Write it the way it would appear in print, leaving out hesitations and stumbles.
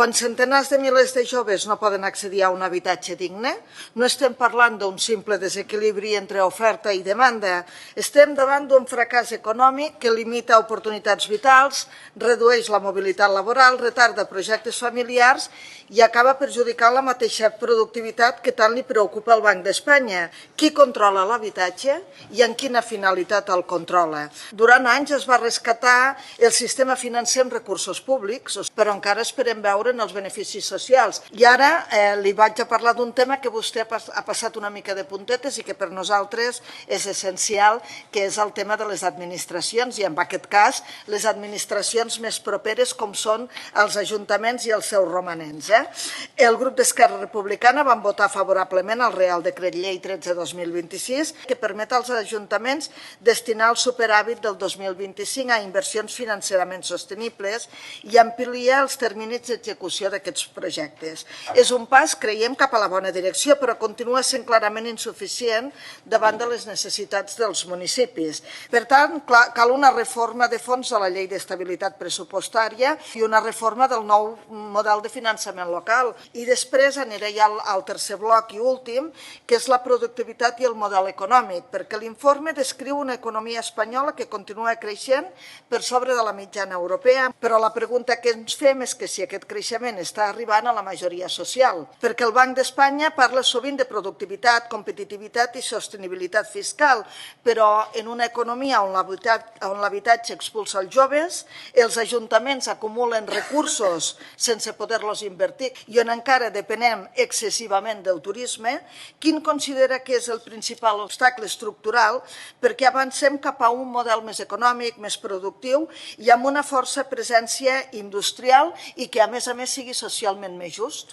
Quan centenars de milers de joves no poden accedir a un habitatge digne, no estem parlant d'un simple desequilibri entre oferta i demanda, estem davant d'un fracàs econòmic que limita oportunitats vitals, redueix la mobilitat laboral, retarda projectes familiars i acaba perjudicant la mateixa productivitat que tant li preocupa al Banc d'Espanya. Qui controla l'habitatge i en quina finalitat el controla? Durant anys es va rescatar el sistema financer amb recursos públics, però encara esperem veure'n els beneficis socials. I ara li vaig a parlar d'un tema que vostè ha passat una mica de puntetes i que per nosaltres és essencial, que és el tema de les administracions, i en aquest cas les administracions més properes com són els ajuntaments i els seus romanents. El grup d'Esquerra Republicana van votar favorablement al Real Decret Llei 13/2026, que permet als ajuntaments destinar el superàvit del 2025 a inversions financerament sostenibles i ampliar els terminis d'execució d'aquests projectes. És un pas, creiem, cap a la bona direcció, però continua sent clarament insuficient davant de les necessitats dels municipis. Per tant, cal una reforma de fons de la Llei d'Estabilitat Pressupostària i una reforma del nou model de finançament local. I després aniré ja al tercer bloc i últim, que és la productivitat i el model econòmic, perquè l'informe descriu una economia espanyola que continua creixent per sobre de la mitjana europea, però la pregunta que ens fem és que si aquest creixement està arribant a la majoria social, perquè el Banc d'Espanya parla sovint de productivitat, competitivitat i sostenibilitat fiscal, però en una economia on l'habitatge expulsa els joves, els ajuntaments acumulen recursos sense poder-los invertir i on encara depenem excessivament del turisme, quin considera que és el principal obstacle estructural perquè avancem cap a un model més econòmic, més productiu i amb una força presència industrial i que a més sigui socialment més just?